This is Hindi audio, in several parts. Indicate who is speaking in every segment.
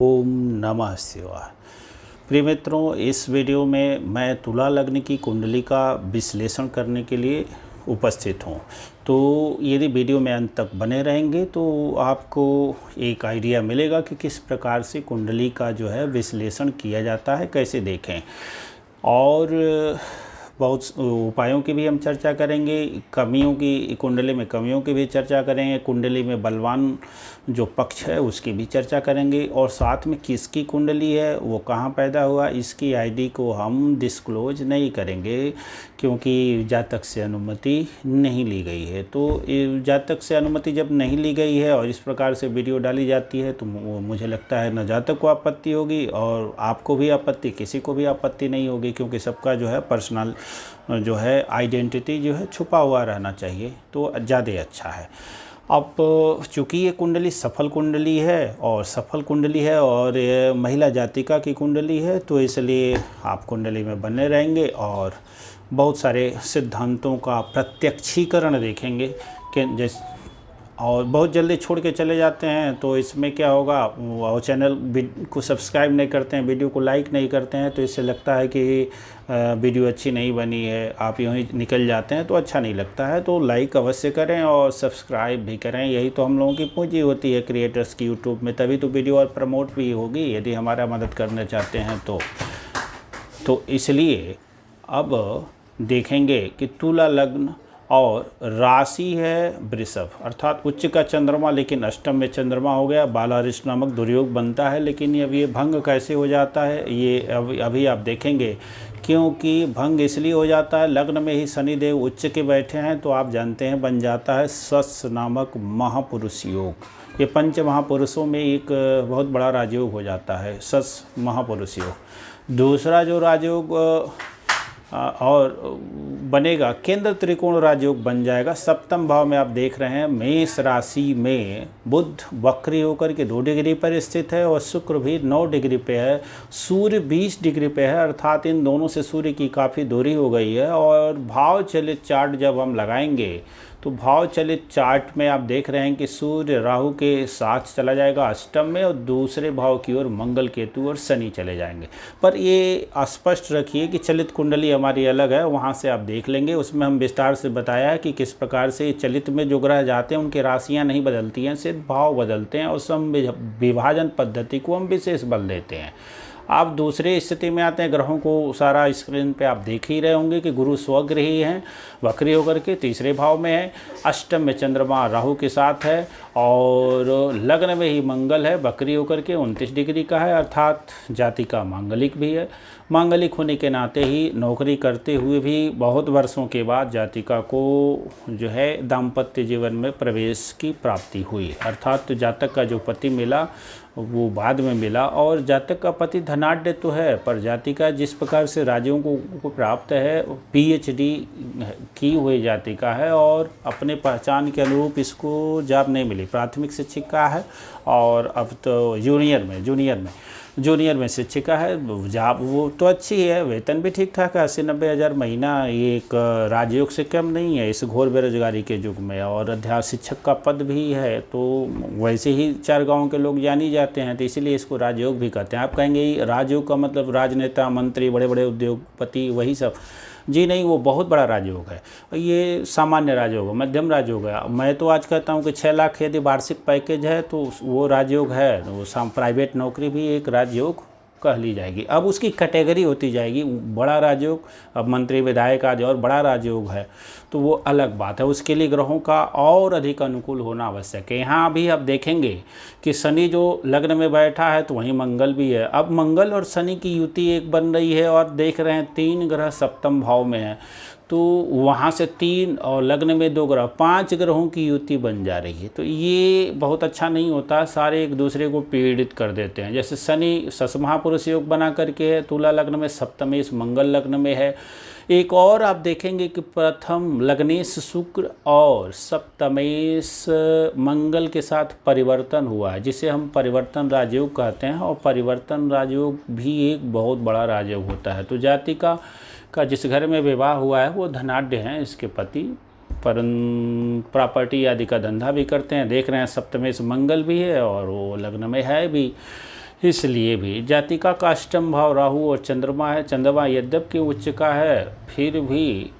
Speaker 1: ओम नमः शिवाय। प्रिय मित्रों, इस वीडियो में मैं तुला लग्न की कुंडली का विश्लेषण करने के लिए उपस्थित हूँ। तो यदि वीडियो में अंत तक बने रहेंगे तो आपको एक आइडिया मिलेगा कि किस प्रकार से कुंडली का जो है विश्लेषण किया जाता है, कैसे देखें। और बहुत उपायों की भी हम चर्चा करेंगे, कमियों की, कुंडली में कमियों की भी चर्चा करेंगे, कुंडली में बलवान जो पक्ष है उसकी भी चर्चा करेंगे, और साथ में किसकी कुंडली है, वो कहाँ पैदा हुआ, इसकी आईडी को हम डिस्क्लोज नहीं करेंगे क्योंकि जातक से अनुमति नहीं ली गई है। तो जातक से अनुमति जब नहीं ली गई है और इस प्रकार से वीडियो डाली जाती है तो मुझे लगता है न जातक को आपत्ति होगी और आपको भी आपत्ति, किसी को भी आपत्ति नहीं होगी, क्योंकि सबका जो है पर्सनल जो है आइडेंटिटी जो है छुपा हुआ रहना चाहिए, तो ज़्यादा अच्छा है। अब चूँकि ये कुंडली सफल कुंडली है और ये महिला जातिका की कुंडली है, तो इसलिए आप कुंडली में बने रहेंगे और बहुत सारे सिद्धांतों का प्रत्यक्षीकरण देखेंगे कि जैसे, और बहुत जल्दी छोड़ के चले जाते हैं तो इसमें क्या होगा, वो चैनल को सब्सक्राइब नहीं करते हैं, वीडियो को लाइक नहीं करते हैं, तो इससे लगता है कि वीडियो अच्छी नहीं बनी है, आप यूँ ही निकल जाते हैं तो अच्छा नहीं लगता है। तो लाइक अवश्य करें और सब्सक्राइब भी करें, यही तो हम लोगों की पूंजी होती है क्रिएटर्स की यूट्यूब में, तभी तो वीडियो और प्रमोट भी होगी यदि हमारा मदद करना चाहते हैं तो इसलिए अब देखेंगे कि तुला लग्न और राशि है वृषभ, अर्थात उच्च का चंद्रमा लेकिन अष्टम में चंद्रमा हो गया, बालारिष्ट नामक दुर्योग बनता है। लेकिन अब ये भंग कैसे हो जाता है ये अभी आप देखेंगे, क्योंकि भंग इसलिए हो जाता है, लग्न में ही शनिदेव उच्च के बैठे हैं, तो आप जानते हैं बन जाता है सस नामक महापुरुष योग। ये पंच महापुरुषों में एक बहुत बड़ा राजयोग हो जाता है, सस महापुरुष योग। दूसरा जो राजयोग और बनेगा, केंद्र त्रिकोण राजयोग बन जाएगा। सप्तम भाव में आप देख रहे हैं मेष राशि में बुध वक्री होकर के 2 डिग्री पर स्थित है और शुक्र भी 9 डिग्री पे है, सूर्य 20 डिग्री पे है, अर्थात इन दोनों से सूर्य की काफ़ी दूरी हो गई है। और भाव चलित चार्ट जब हम लगाएंगे तो भाव चलित चार्ट में आप देख रहे हैं कि सूर्य राहु के साथ चला जाएगा अष्टम में, और दूसरे भाव की ओर मंगल केतु और शनि चले जाएंगे। पर ये स्पष्ट रखिए कि चलित कुंडली हमारी अलग है, वहाँ से आप देख लेंगे, उसमें हम विस्तार से बताया है कि किस प्रकार से चलित में जो ग्रह जाते हैं उनकी राशियाँ नहीं बदलती हैं, सिर्फ भाव बदलते हैं, और सम विभाजन पद्धति को हम विशेष बल देते हैं। आप दूसरे स्थिति में आते हैं, ग्रहों को सारा स्क्रीन पे आप देख ही रहे होंगे कि गुरु स्वग्रही हैं, वक्री होकर के तीसरे भाव में है, अष्टम में चंद्रमा राहु के साथ है, और लग्न में ही मंगल है, वक्री होकर के 29 डिग्री का है, अर्थात जाति का मांगलिक भी है। मांगलिक होने के नाते ही नौकरी करते हुए भी बहुत वर्षों के बाद जातिका को जो है दाम्पत्य जीवन में प्रवेश की प्राप्ति हुई, अर्थात जातक का जो पति मिला वो बाद में मिला। और जातक का पति धनाढ्य तो है, पर जातिका जिस प्रकार से राज्यों को प्राप्त है, PhD की हुई जातिका है और अपने पहचान के अनुरूप इसको जॉब नहीं मिली, प्राथमिक शिक्षिका है और अब तो जूनियर में शिक्षिका है। जॉब वो तो अच्छी है, वेतन भी ठीक ठाक है, 80-90 हज़ार महीना, ये एक राजयोग से कम नहीं है इस घोर बेरोजगारी के युग में। और अध्यापक शिक्षक का पद भी है, तो वैसे ही 4 गाँव के लोग जानी जाते हैं, तो इसीलिए इसको राजयोग भी कहते हैं। आप कहेंगे राजयोग का मतलब राजनेता, मंत्री, बड़े बड़े उद्योगपति, वही सब? जी नहीं, वो बहुत बड़ा राजयोग है, ये सामान्य राजयोग है, मध्यम राजयोग है। मैं तो आज कहता हूँ कि 6 लाख यदि वार्षिक पैकेज है तो वो राजयोग है, वो प्राइवेट नौकरी भी एक राजयोग कह ली जाएगी। अब उसकी कैटेगरी होती जाएगी, बड़ा राजयोग, अब मंत्री विधायक आज और बड़ा राजयोग है तो वो अलग बात है, उसके लिए ग्रहों का और अधिक अनुकूल होना आवश्यक है। यहाँ भी आप देखेंगे कि शनि जो लग्न में बैठा है तो वहीं मंगल भी है। अब मंगल और शनि की युति एक बन रही है, और देख रहे हैं 3 ग्रह सप्तम भाव में है, तो वहाँ से 3 और लग्न में 2 ग्रह, 5 ग्रहों की युति बन जा रही है। तो ये बहुत अच्छा नहीं होता, सारे एक दूसरे को पीड़ित कर देते हैं। जैसे शनि सस महापुरुष योग बना करके है तुला लग्न में, सप्तमेश मंगल लग्न में है। एक और आप देखेंगे कि प्रथम लग्नेश शुक्र और सप्तमेश मंगल के साथ परिवर्तन हुआ है, जिसे हम परिवर्तन राजयोग कहते हैं, और परिवर्तन राजयोग भी एक बहुत बड़ा राजयोग होता है। तो जातिका का जिस घर में विवाह हुआ है वो धनाढ्य हैं, इसके पति प्रॉपर्टी आदि का धंधा भी करते हैं। देख रहे हैं सप्तमेश मंगल भी है और वो लग्न में है भी। इसलिए भी जातिका का अष्टम भाव राहु और चंद्रमा है। चंद्रमा यद्यपि उच्च का है, फिर भी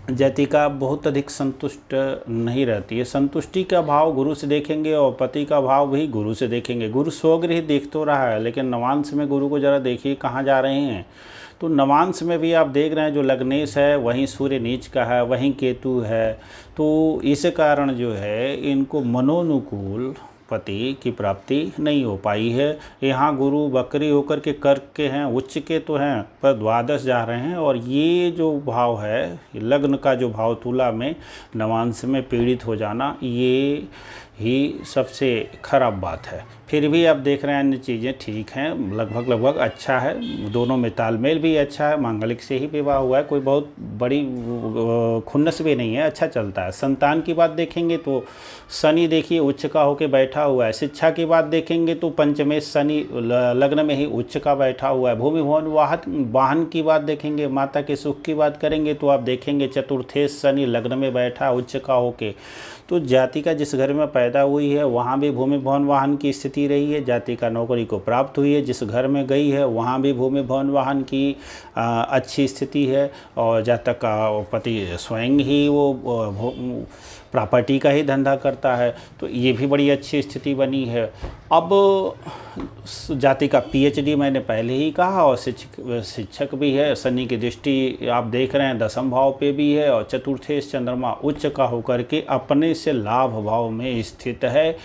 Speaker 1: जातिका बहुत अधिक संतुष्ट नहीं रहती है। संतुष्टि का भाव गुरु से देखेंगे और पति का भाव भी गुरु से देखेंगे। गुरु स्वगृह देख तो रहा है, लेकिन नवांश में गुरु को ज़रा देखिए कहाँ जा रहे हैं। तो नवांश में भी आप देख रहे हैं जो लग्नेश है वहीं सूर्य नीच का है, वहीं केतु है। तो इस कारण जो है इनको मनोनुकूल पति की प्राप्ति नहीं हो पाई है। यहाँ गुरु वक्री होकर के कर्क के हैं, उच्च के तो हैं पर द्वादश जा रहे हैं, और ये जो भाव है लग्न का जो भाव तुला में नवांश में पीड़ित हो जाना, ये ही सबसे खराब बात है। फिर भी आप देख रहे हैं अन्य चीज़ें ठीक हैं, लगभग अच्छा है, दोनों में तालमेल भी अच्छा है। मांगलिक से ही विवाह हुआ है, कोई बहुत बड़ी खुन्नस भी नहीं है, अच्छा चलता है। संतान की बात देखेंगे तो शनि देखिए उच्च का होकर बैठा हुआ है। शिक्षा की बात देखेंगे तो पंचमेश शनि लग्न में ही उच्च का बैठा हुआ है। भूमि भवन वाहन की बात देखेंगे, माता के सुख की बात करेंगे तो आप देखेंगे चतुर्थेश शनि लग्न में बैठा उच्च का होके। तो जाति का जिस घर में पैदा हुई है वहाँ भी भूमि भवन वाहन की स्थिति रही है। जाति का नौकरी को प्राप्त हुई है, जिस घर में गई है वहाँ भी भूमि भवन वाहन की अच्छी स्थिति है। और जातक का पति स्वयं ही वो प्रॉपर्टी का ही धंधा करता है, तो ये भी बड़ी अच्छी स्थिति बनी है। अब जाति का पीएचडी मैंने पहले ही कहा, और शिक्षक भी है। शनि की दृष्टि आप देख रहे हैं दसम भाव पे भी है, और चतुर्थेश चंद्रमा उच्च का होकर के अपने से लाभ भाव में स्थित है,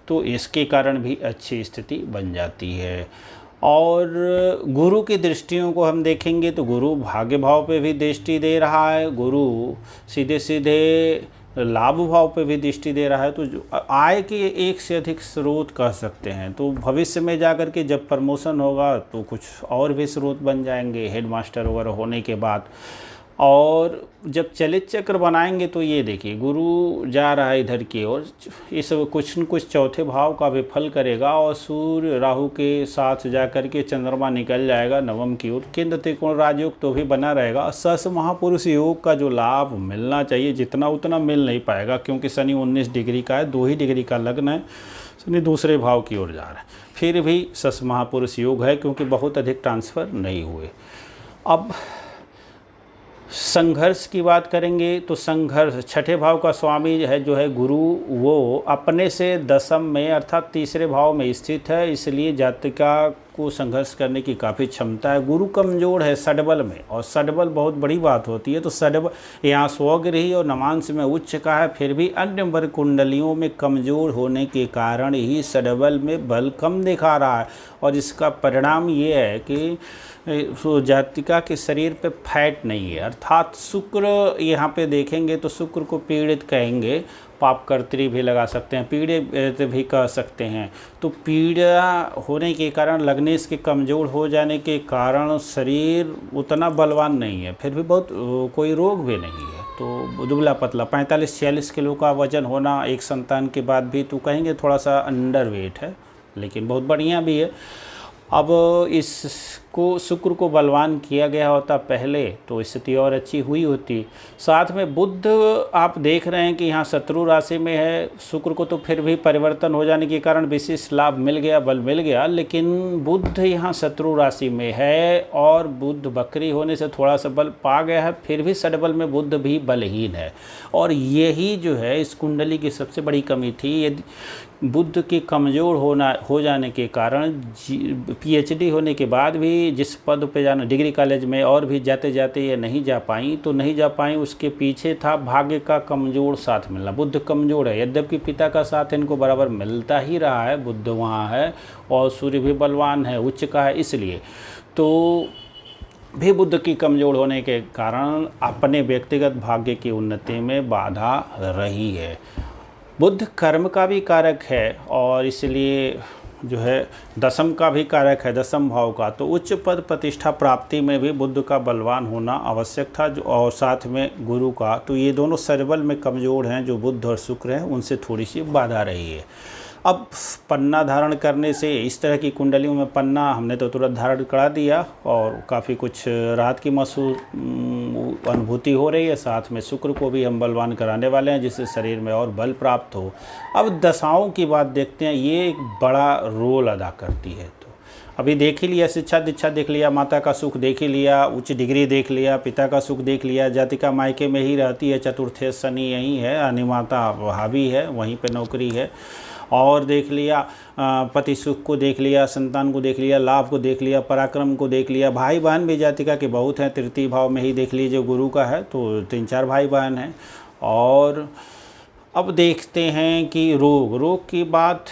Speaker 1: तो इसके कारण भी अच्छी स्थिति बन जाती है। और गुरु की दृष्टियों को हम देखेंगे तो गुरु भाग्य भाव पे भी दृष्टि दे रहा है, गुरु सीधे सीधे लाभ भाव पे भी दृष्टि दे रहा है। तो आय के एक से अधिक स्रोत कह सकते हैं। तो भविष्य में जाकर के जब प्रमोशन होगा तो कुछ और भी स्रोत बन जाएंगे हेडमास्टर वगैरह होने के बाद। और जब चलित चक्र बनाएंगे तो ये देखिए गुरु जा रहा है इधर की ओर, इस कुछ न कुछ चौथे भाव का भी फल करेगा, और सूर्य राहु के साथ जा कर के चंद्रमा निकल जाएगा नवम की ओर। केंद्र त्रिकोण राजयोग तो भी बना रहेगा। सहस महापुरुष योग का जो लाभ मिलना चाहिए जितना उतना मिल नहीं पाएगा, क्योंकि शनि 19 डिग्री का है, 2 ही डिग्री का लग्न है, शनि दूसरे भाव की ओर जा रहा है। फिर भी सहस महापुरुष योग है, क्योंकि बहुत अधिक ट्रांसफ़र नहीं हुए। अब संघर्ष की बात करेंगे तो संघर्ष छठे भाव का स्वामी है जो है गुरु, वो अपने से दसम में अर्थात तीसरे भाव में स्थित है, इसलिए जातिका को संघर्ष करने की काफ़ी क्षमता है। गुरु कमज़ोर है षडबल में, और षडबल बहुत बड़ी बात होती है। तो षडबल यहाँ स्वगृही और नवांश में उच्च का है, फिर भी अन्य वर्ग कुंडलियों में कमज़ोर होने के कारण ही षडबल में बल कम दिखा रहा है। और इसका परिणाम ये है कि जातिका के शरीर पे फैट नहीं है, अर्थात शुक्र यहाँ पे देखेंगे तो शुक्र को पीड़ित कहेंगे, पापकर्त्री भी लगा सकते हैं, पीड़ित भी कह सकते हैं। तो पीड़ा होने के कारण लग्नेश के कमज़ोर हो जाने के कारण शरीर उतना बलवान नहीं है, फिर भी बहुत कोई रोग भी नहीं है। तो दुबला पतला 45-46 किलो का वज़न होना एक संतान के बाद भी तो कहेंगे थोड़ा सा अंडर वेट है, लेकिन बहुत बढ़िया भी है। अब इसको शुक्र को बलवान किया गया होता पहले तो स्थिति और अच्छी हुई होती। साथ में बुध आप देख रहे हैं कि यहाँ शत्रु राशि में है, शुक्र को तो फिर भी परिवर्तन हो जाने के कारण विशेष लाभ मिल गया, बल मिल गया, लेकिन बुध यहाँ शत्रु राशि में है और बुध बकरी होने से थोड़ा सा बल पा गया है, फिर भी षडबल में बुध भी बलहीन है। और यही जो है इस कुंडली की सबसे बड़ी कमी थी। यदि बुध के कमज़ोर हो जाने के कारण पीएचडी होने के बाद भी जिस पद पे जाना, डिग्री कॉलेज में और भी जाते जाते ये नहीं जा पाई, उसके पीछे था भाग्य का कमज़ोर साथ मिलना। बुध कमज़ोर है, यद्यपि पिता का साथ इनको बराबर मिलता ही रहा है, बुध वहाँ है और सूर्य भी बलवान है, उच्च का है, इसलिए तो भी बुध की कमज़ोर होने के कारण अपने व्यक्तिगत भाग्य की उन्नति में बाधा रही है। बुध कर्म का भी कारक है और इसलिए जो है दसम का भी कारक है, दसम भाव का। तो उच्च पद प्रतिष्ठा प्राप्ति में भी बुध का बलवान होना आवश्यक था, और साथ में गुरु का। तो ये दोनों षडबल में कमज़ोर हैं, जो बुध और शुक्र हैं, उनसे थोड़ी सी बाधा रही है। अब पन्ना धारण करने से इस तरह की कुंडलियों में पन्ना हमने तो तुरंत धारण करा दिया और काफ़ी कुछ राहत की महसूस अनुभूति हो रही है। साथ में शुक्र को भी हम बलवान कराने वाले हैं, जिससे शरीर में और बल प्राप्त हो। अब दशाओं की बात देखते हैं, ये एक बड़ा रोल अदा करती है। तो अभी देख ही लिया, शिक्षा दीक्षा देख लिया, माता का सुख देख ही लिया, उच्च डिग्री देख लिया, पिता का सुख देख लिया, जातिका मायके में ही रहती है, चतुर्थे शनि यहीं है, अनिमाता हावी है, वहीं पे नौकरी है, और देख लिया पति सुख को देख लिया, संतान को देख लिया, लाभ को देख लिया, पराक्रम को देख लिया, भाई बहन भी जातिका के बहुत हैं, तृतीय भाव में ही देख लीजिए गुरु का है तो 3-4 भाई बहन हैं। और अब देखते हैं कि रोग की बात,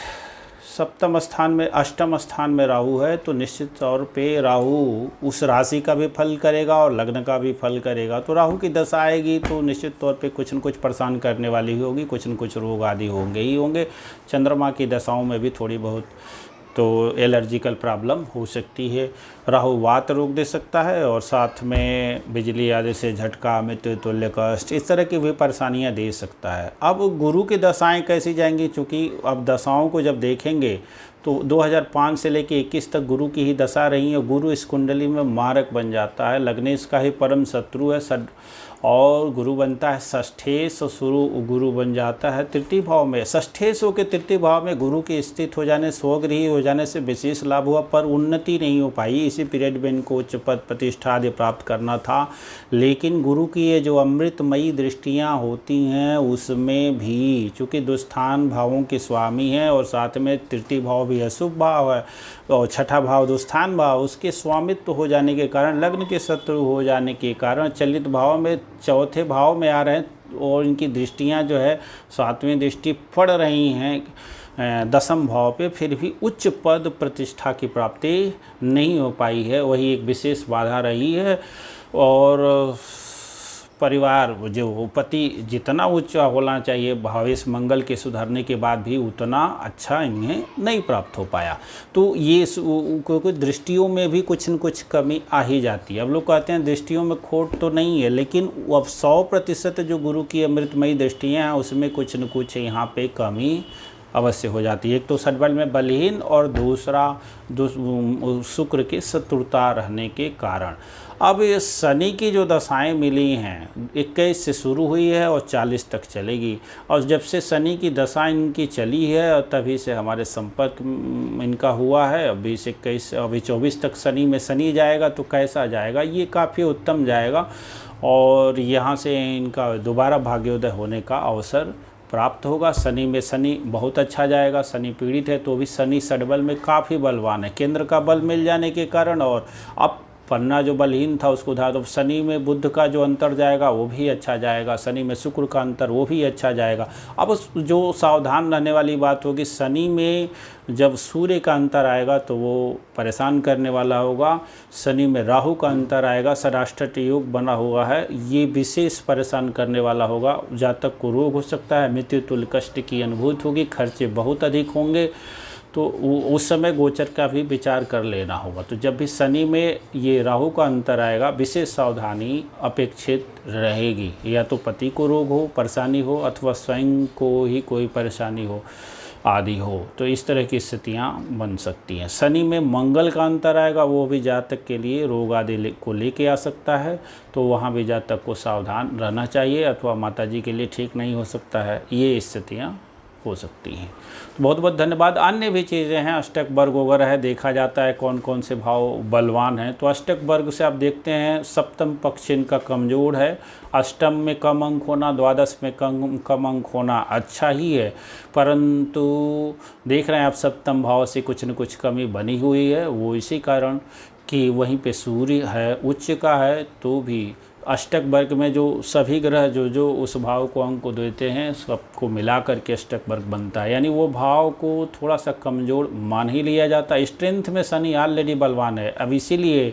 Speaker 1: सप्तम स्थान में, अष्टम स्थान में राहु है तो निश्चित तौर पे राहु उस राशि का भी फल करेगा और लग्न का भी फल करेगा। तो राहु की दशा आएगी तो निश्चित तौर पे कुछ न कुछ परेशान करने वाली होगी, कुछ न कुछ रोग आदि होंगे ही होंगे। चंद्रमा की दशाओं में भी थोड़ी बहुत तो एलर्जिकल प्रॉब्लम हो सकती है। राहु वात रोग दे सकता है और साथ में बिजली आदि से झटका, मृत्यु तुल्य कष्ट, इस तरह की भी परेशानियां दे सकता है। अब गुरु की दशाएं कैसी जाएंगी, चूँकि अब दशाओं को जब देखेंगे तो 2005 से लेके 21 तक गुरु की ही दशा रही है। गुरु इस कुंडली में मारक बन जाता है, लग्नेश का ही परम शत्रु है, और गुरु बनता है षष्ठेश, शुरू गुरु बन जाता है तृतीय भाव में। षष्ठेश के तृतीय भाव में गुरु के स्थित हो जाने, स्वगृही हो जाने से विशेष लाभ हुआ, पर उन्नति नहीं हो पाई। इसी पीरियड में इनको उच्च पद प्रतिष्ठा आदि प्राप्त करना था, लेकिन गुरु की ये जो अमृतमयी दृष्टियाँ होती हैं उसमें भी, चूँकि दुस्थान भावों के स्वामी हैं और साथ में तृतीय भाव भी अशुभ भाव है और छठा भाव दुस्थान भाव, उसके स्वामित्व हो जाने के कारण, लग्न के शत्रु हो जाने के कारण चलित भाव में चौथे भाव में आ रहे हैं और इनकी दृष्टियां जो है 7वीं दृष्टि पड़ रही हैं 10म भाव पे, फिर भी उच्च पद प्रतिष्ठा की प्राप्ति नहीं हो पाई है, वही एक विशेष बाधा रही है। और परिवार जो पति जितना उच्च होना चाहिए भावेश मंगल के सुधरने के बाद भी उतना अच्छा इन्हें नहीं प्राप्त हो पाया। तो ये क्योंकि दृष्टियों में भी कुछ न कुछ कमी आ ही जाती है। अब लोग कहते हैं दृष्टियों में खोट तो नहीं है, लेकिन अब 100% जो गुरु की अमृतमयी दृष्टियाँ हैं उसमें कुछ न कुछ यहाँ पे कमी अवश्य हो जाती है। एक तो षड्बल में बलहीन और दूसरा शुक्र के शत्रुता रहने के कारण। अब ये शनि की जो दशाएं मिली हैं 21 से शुरू हुई है और 40 तक चलेगी, और जब से शनि की दशा इनकी चली है और तभी से हमारे संपर्क इनका हुआ है। अभी 21 अभी 24 तक शनि में शनि जाएगा तो कैसा जाएगा, ये काफ़ी उत्तम जाएगा और यहाँ से इनका दोबारा भाग्योदय होने का अवसर प्राप्त होगा। शनि में शनि बहुत अच्छा जाएगा, शनि पीड़ित है तो भी शनि षड्बल में काफ़ी बलवान है, केंद्र का बल मिल जाने के कारण, और अब पन्ना जो बलहीन था उसको उधार, तो शनि में बुध का जो अंतर जाएगा वो भी अच्छा जाएगा, शनि में शुक्र का अंतर वो भी अच्छा जाएगा। अब जो सावधान रहने वाली बात होगी, शनि में जब सूर्य का अंतर आएगा तो वो परेशान करने वाला होगा, शनि में राहु का अंतर आएगा, षडाष्टक योग बना हुआ है, ये विशेष परेशान करने वाला होगा। जातक को रोग हो सकता है, मृत्यु तुल्य कष्ट की अनुभूति होगी, खर्चे बहुत अधिक होंगे, तो उस समय गोचर का भी विचार कर लेना होगा। तो जब भी शनि में ये राहु का अंतर आएगा विशेष सावधानी अपेक्षित रहेगी, या तो पति को रोग हो, परेशानी हो, अथवा स्वयं को ही कोई परेशानी हो आदि हो, तो इस तरह की स्थितियां बन सकती हैं। शनि में मंगल का अंतर आएगा, वो भी जातक के लिए रोग आदि को लेके आ सकता है, तो वहाँ भी जातक को सावधान रहना चाहिए, अथवा माताजी के लिए ठीक नहीं हो सकता है, ये स्थितियाँ हो सकती हैं। तो बहुत बहुत धन्यवाद। अन्य भी चीज़ें हैं, अष्टक वर्ग वगैरह है, देखा जाता है कौन कौन से भाव बलवान हैं। तो अष्टक वर्ग से आप देखते हैं सप्तम पक्ष इनका कमज़ोर है, अष्टम में कम अंक होना, द्वादश में कम अंक होना अच्छा ही है, परंतु देख रहे हैं आप सप्तम भाव से कुछ न कुछ कमी बनी हुई है, वो इसी कारण कि वहीं पे सूर्य है उच्च का है, तो भी अष्टक वर्ग में जो सभी ग्रह जो जो उस भाव को अंक को देते हैं सबको मिला करके अष्टक वर्ग बनता है, यानी वो भाव को थोड़ा सा कमज़ोर मान ही लिया जाता है। स्ट्रेंथ में शनि ऑलरेडी बलवान है, अब इसीलिए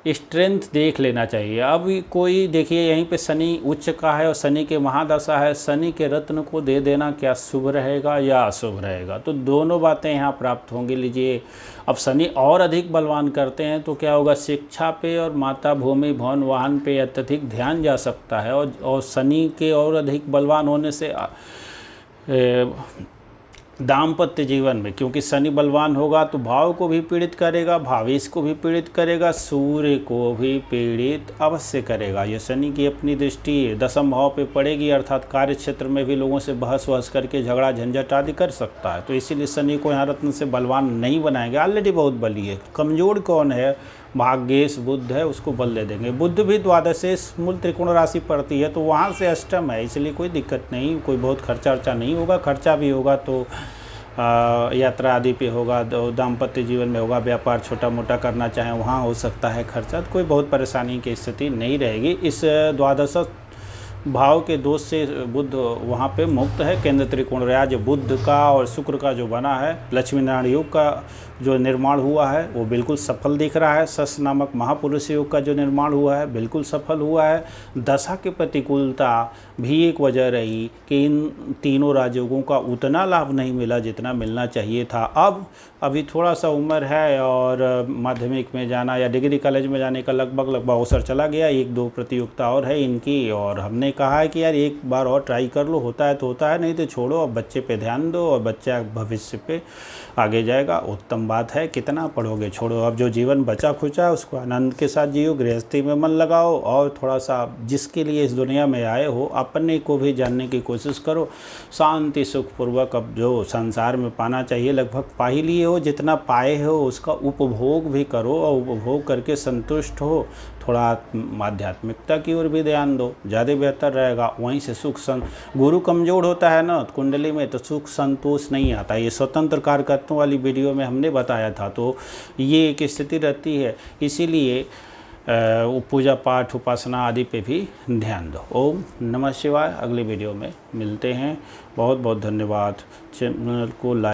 Speaker 1: स्ट्रेंथ देख लेना चाहिए। अब कोई देखिए यहीं पे शनि उच्च का है और शनि के महादशा है, शनि के रत्न को दे देना क्या शुभ रहेगा या अशुभ रहेगा, तो दोनों बातें यहाँ प्राप्त होंगी। लीजिए अब शनि और अधिक बलवान करते हैं तो क्या होगा, शिक्षा पे और माता भूमि भवन वाहन पे अत्यधिक ध्यान जा सकता है, और शनि के और अधिक बलवान होने से दाम्पत्य जीवन में, क्योंकि शनि बलवान होगा तो भाव को भी पीड़ित करेगा, भावेश को भी पीड़ित करेगा, सूर्य को भी पीड़ित अवश्य करेगा। ये शनि की अपनी दृष्टि दशम भाव पे पड़ेगी, अर्थात कार्य क्षेत्र में भी लोगों से बहस वहस करके झगड़ा झंझट आदि कर सकता है। तो इसीलिए शनि को यहाँ रत्न से बलवान नहीं बनाएंगे, ऑलरेडी बहुत बली है। कमज़ोर कौन है? भाग्येश बुध है, उसको बल दे देंगे। बुध भी द्वादशेश मूल त्रिकोण राशि पड़ती है, तो वहाँ से अष्टम है, इसलिए कोई दिक्कत नहीं, कोई बहुत खर्चा वर्चा नहीं होगा। खर्चा भी होगा तो यात्रा आदि पे होगा, दाम्पत्य जीवन में होगा, व्यापार छोटा मोटा करना चाहें वहाँ हो सकता है खर्चा, तो कोई बहुत परेशानी की स्थिति नहीं रहेगी। इस द्वादश भाव के दोष से बुध वहाँ पे मुक्त है। केंद्र त्रिकोण राज बुध का और शुक्र का जो बना है, लक्ष्मी नारायण योग का जो निर्माण हुआ है वो बिल्कुल सफल दिख रहा है। सस नामक महापुरुष योग का जो निर्माण हुआ है बिल्कुल सफल हुआ है। दशा की प्रतिकूलता भी एक वजह रही कि इन तीनों राजयोगों का उतना लाभ नहीं मिला जितना मिलना चाहिए था। अभी थोड़ा सा उम्र है और माध्यमिक में जाना या डिग्री कॉलेज में जाने का लगभग अवसर चला गया। 1-2 प्रतियोगिता और है इनकी, और हमने कहा है कि यार एक बार और ट्राई कर लो, होता है तो होता है, नहीं तो छोड़ो। अब बच्चे पे ध्यान दो और बच्चा भविष्य पे आगे जाएगा, उत्तम बात है। कितना पढ़ोगे, छोड़ो। अब जो जीवन बचा खुचा है उसको आनंद के साथ जियो, गृहस्थी में मन लगाओ, और थोड़ा सा जिसके लिए इस दुनिया में आए हो अपने को भी जानने की कोशिश करो। शांति सुखपूर्वक अब जो संसार में पाना चाहिए लगभग पा ही लिए हो, जितना पाए हो उसका उपभोग भी करो, और उपभोग करके संतुष्ट हो। थोड़ा आध्यात्मिकता की ओर भी ध्यान दो, ज़्यादा बेहतर रहेगा। वहीं से गुरु कमज़ोर होता है ना कुंडली में, तो सुख संतोष नहीं आता। ये स्वतंत्र कारकत्वों वाली वीडियो में हमने बताया था, तो ये एक स्थिति रहती है। इसीलिए पूजा पाठ उपासना आदि पे भी ध्यान दो। ओम नमः शिवाय। अगली वीडियो में मिलते हैं। बहुत बहुत धन्यवाद। चैनल को लाइक